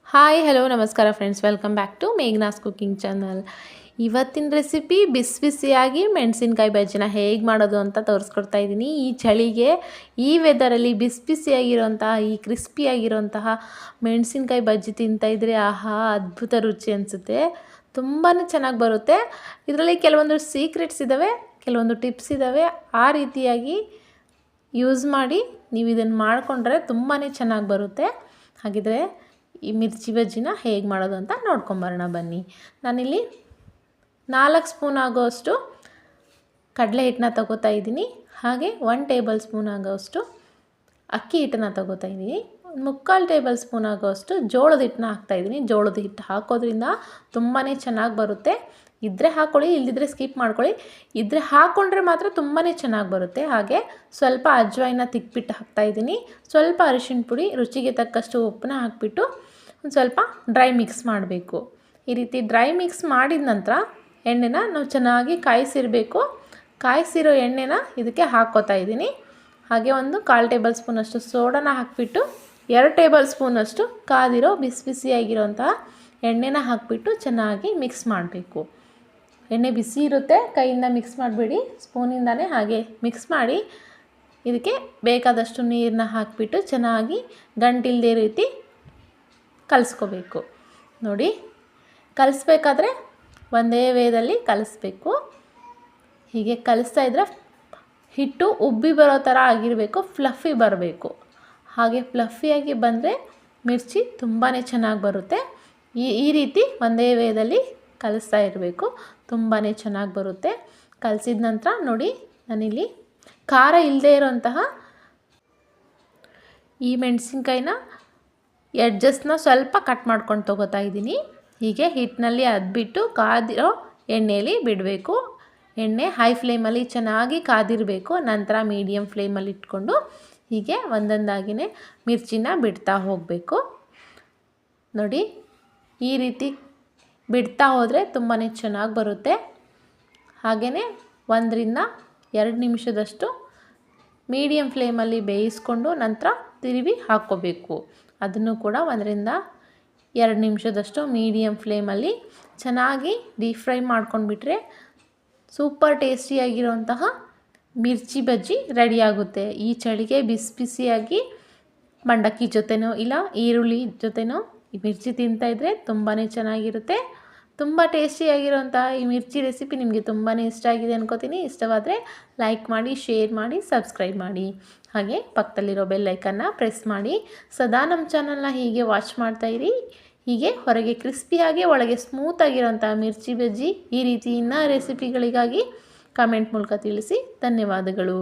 Hi hello ನಮಸ್ಕಾರ friends, welcome back to Meghna's cooking channel. ಇವತ್ತಿನ recipe ಬಿಸಿ ಬಿಸಿಯಾಗಿ ಮೆಣಸಿನ್ಕಾಯಿ ಬಜ್ಜಿನ ಹೇಗೆ ಮಾಡೋದು ಅಂತ ತೋರಿಸ್ಕೊಡ್ತಾ ಇದ್ದೀನಿ. ಈ ಚಳಿಗೆ ಈ ವೆದರಲ್ಲಿ ಬಿಸಿ ಬಿಸಿಯಾಗಿರೋಂತಹ ಈ ಕ್ರಿಸ್ಪಿಯಾಗಿರೋಂತಹ ಮೆಣಸಿನ್ಕಾಯಿ ಬಜ್ಜಿ ತಿಂತಾಯಿದ್ರೆ ಆಹಾ ಅದ್ಭುತ ರುಚಿ ಅನಿಸುತ್ತೆ. ತುಂಬಾ ಚೆನ್ನಾಗಿ ಬರುತ್ತೆ. ಇದರಲ್ಲಿ ಕೆಲವೊಂದು ಸೀಕ್ರೆಟ್ಸ್ ಇದ್ದಾವೆ, ಕೆಲವೊಂದು ಟಿಪ್ಸ್ ಇದ್ದಾವೆ. ಆ ರೀತಿಯಾಗಿ ಯೂಸ್ ಮಾಡಿ ನೀವು ಇದನ್ನು ಮಾಡಿಕೊಂಡ್ರೆ ತುಂಬಾ ಚೆನ್ನಾಗಿ ಬರುತ್ತೆ. ಹಾಗಿದ್ರೆ ಈ ಮಿರ್ಚಿ ಬಜ್ಜಿನ ಹೇಗೆ ಮಾಡೋದು ಅಂತ ನೋಡ್ಕೊಂಬರೋಣ ಬನ್ನಿ. ನಾನಿಲ್ಲಿ 4 ಸ್ಪೂನ್ ಆಗೋಷ್ಟು ಕಡಲೆ ಹಿಟ್ಟನ್ನ ತಗೋತಾ ಇದ್ದೀನಿ. ಹಾಗೆ 1 ಟೇಬಲ್ ಸ್ಪೂನ್ ಆಗೋಷ್ಟು ಅಕ್ಕಿ ಹಿಟ್ಟನ್ನು ತಗೋತಾ ಇದ್ದೀನಿ. 3/4 ಟೇಬಲ್ ಸ್ಪೂನ್ ಆಗೋಷ್ಟು ಜೋಳದ ಹಿಟ್ಟನ್ನ ಹಾಕ್ತಾಯಿದ್ದೀನಿ. ಜೋಳದ ಹಿಟ್ಟು ಹಾಕೋದ್ರಿಂದ ತುಂಬಾ ಚೆನ್ನಾಗಿ ಬರುತ್ತೆ. ಇದ್ದರೆ ಹಾಕ್ಕೊಳ್ಳಿ, ಇಲ್ಲದಿದ್ದರೆ ಸ್ಕಿಪ್ ಮಾಡ್ಕೊಳ್ಳಿ. ಇದ್ದರೆ ಹಾಕ್ಕೊಂಡ್ರೆ ಮಾತ್ರ ತುಂಬಾ ಚೆನ್ನಾಗಿ ಬರುತ್ತೆ. ಹಾಗೆ ಸ್ವಲ್ಪ ಅಜ್ವಾಯಿನ ತಿಕ್ಬಿಟ್ಟು ಹಾಕ್ತಾಯಿದ್ದೀನಿ. ಸ್ವಲ್ಪ ಅರಿಶಿಣ ಪುಡಿ, ರುಚಿಗೆ ತಕ್ಕಷ್ಟು ಉಪ್ಪನ್ನ ಹಾಕಿಬಿಟ್ಟು ಒಂದು ಸ್ವಲ್ಪ ಡ್ರೈ ಮಿಕ್ಸ್ ಮಾಡಬೇಕು. ಈ ರೀತಿ ಡ್ರೈ ಮಿಕ್ಸ್ ಮಾಡಿದ ನಂತರ ಎಣ್ಣೆನ ನಾವು ಚೆನ್ನಾಗಿ ಕಾಯಿಸಿರಬೇಕು. ಕಾಯಿಸಿರೋ ಎಣ್ಣೆನ ಇದಕ್ಕೆ ಹಾಕ್ಕೋತಾ ಇದ್ದೀನಿ. ಹಾಗೆ ಒಂದು 1/4 ಟೇಬಲ್ ಸ್ಪೂನಷ್ಟು ಸೋಡಾನ ಹಾಕಿಬಿಟ್ಟು 2 ಟೇಬಲ್ ಸ್ಪೂನಷ್ಟು ಕಾದಿರೋ ಬಿಸಿ ಬಿಸಿಯಾಗಿರೋಂತಹ ಎಣ್ಣೆನ ಹಾಕಿಬಿಟ್ಟು ಚೆನ್ನಾಗಿ ಮಿಕ್ಸ್ ಮಾಡಬೇಕು. ಎಣ್ಣೆ ಬಿಸಿ ಇರುತ್ತೆ, ಕೈಯಿಂದ ಮಿಕ್ಸ್ ಮಾಡಬೇಡಿ, ಸ್ಪೂನಿಂದನೇ ಹಾಗೆ ಮಿಕ್ಸ್ ಮಾಡಿ ಇದಕ್ಕೆ ಬೇಕಾದಷ್ಟು ನೀರನ್ನ ಹಾಕಿಬಿಟ್ಟು ಚೆನ್ನಾಗಿ ಗಂಟಿಲ್ಲದೆ ರೀತಿ ಕಲಿಸ್ಕೋಬೇಕು. ನೋಡಿ, ಕಲಿಸ್ಬೇಕಾದ್ರೆ ಒಂದೇ ವೇದಲ್ಲಿ ಕಲಿಸ್ಬೇಕು. ಹೀಗೆ ಕಲಿಸ್ತಾ ಇದ್ದರೆ ಹಿಟ್ಟು ಉಬ್ಬಿ ಬರೋ ಥರ ಆಗಿರಬೇಕು, ಫ್ಲಫಿ ಬರಬೇಕು. ಹಾಗೆ ಫ್ಲಫಿಯಾಗಿ ಬಂದರೆ ಮಿರ್ಚಿ ತುಂಬಾ ಚೆನ್ನಾಗಿ ಬರುತ್ತೆ. ಈ ರೀತಿ ಒಂದೇ ವೇದಲ್ಲಿ ಕಲಿಸ್ತಾ ಇರಬೇಕು, ತುಂಬಾ ಚೆನ್ನಾಗಿ ಬರುತ್ತೆ. ಕಲಿಸಿದ ನಂತರ ನೋಡಿ, ನಾನಿಲ್ಲಿ ಖಾರ ಇಲ್ಲದೆ ಇರೋಂತಹ ಈ ಮೆಣಸಿನ್ಕಾಯಿನ ಎಡ್ಜಸ್ನ ಸ್ವಲ್ಪ ಕಟ್ ಮಾಡ್ಕೊಂಡು ತೊಗೋತಾ ಇದ್ದೀನಿ. ಹೀಗೆ ಹಿಟ್ಟಿನಲ್ಲಿ ಅದ್ಬಿಟ್ಟು ಕಾದಿರೋ ಎಣ್ಣೆಯಲ್ಲಿ ಬಿಡಬೇಕು. ಎಣ್ಣೆ ಹೈ ಫ್ಲೇಮಲ್ಲಿ ಚೆನ್ನಾಗಿ ಕಾದಿರಬೇಕು. ನಂತರ ಮೀಡಿಯಮ್ ಫ್ಲೇಮಲ್ಲಿ ಇಟ್ಕೊಂಡು ಹೀಗೆ ಒಂದೊಂದಾಗಿಯೇ ಮಿರ್ಚಿನ ಬಿಡ್ತಾ ಹೋಗಬೇಕು. ನೋಡಿ, ಈ ರೀತಿ ಬಿಡ್ತಾ ಹೋದರೆ ತುಂಬಾ ಚೆನ್ನಾಗಿ ಬರುತ್ತೆ. ಹಾಗೆಯೇ 1 ರಿಂದ 2 ನಿಮಿಷದಷ್ಟು ಮೀಡಿಯಮ್ ಫ್ಲೇಮಲ್ಲಿ ಬೇಯಿಸ್ಕೊಂಡು ನಂತರ ತಿರುವಿ ಹಾಕ್ಕೋಬೇಕು. ಅದನ್ನು ಕೂಡ 1 ರಿಂದ 2 ನಿಮಿಷದಷ್ಟು ಮೀಡಿಯಮ್ ಫ್ಲೇಮಲ್ಲಿ ಚೆನ್ನಾಗಿ deep fry ಮಾಡ್ಕೊಂಡ್ಬಿಟ್ರೆ super ಟೇಸ್ಟಿಯಾಗಿರೋಂತಹ mirchi bajji ರೆಡಿಯಾಗುತ್ತೆ. ಈ ಚಳಿಗೆ ಬಿಸಿ ಬಿಸಿಯಾಗಿ ಮಂಡಕ್ಕಿ ಜೊತೆನೋ ಇಲ್ಲ ಈರುಳ್ಳಿ ಜೊತೆನೋ ಈ ಮಿರ್ಚಿ ತಿಂತಾಯಿದ್ರೆ ತುಂಬಾ ಚೆನ್ನಾಗಿರುತ್ತೆ. ತುಂಬ ಟೇಸ್ಟಿಯಾಗಿರೋಂಥ ಈ ಮಿರ್ಚಿ ರೆಸಿಪಿ ನಿಮಗೆ ತುಂಬಾ ಇಷ್ಟ ಆಗಿದೆ ಅನ್ಕೋತೀನಿ. ಇಷ್ಟವಾದರೆ ಲೈಕ್ ಮಾಡಿ, ಶೇರ್ ಮಾಡಿ, ಸಬ್ಸ್ಕ್ರೈಬ್ ಮಾಡಿ. ಹಾಗೆ ಪಕ್ಕದಲ್ಲಿರೋ ಬೆಲ್ ಐಕನ್ನ ಪ್ರೆಸ್ ಮಾಡಿ. ಸದಾ ನಮ್ಮ ಚಾನಲ್ನ ಹೀಗೆ ವಾಚ್ ಮಾಡ್ತಾಯಿರಿ. ಹೀಗೆ ಹೊರಗೆ ಕ್ರಿಸ್ಪಿಯಾಗಿ ಒಳಗೆ ಸ್ಮೂತಾಗಿರೋಂಥ ಮಿರ್ಚಿ ಬಜ್ಜಿ ಈ ರೀತಿ ಇನ್ನೂ ರೆಸಿಪಿಗಳಿಗಾಗಿ ಕಮೆಂಟ್ ಮೂಲಕ ತಿಳಿಸಿ. ಧನ್ಯವಾದಗಳು.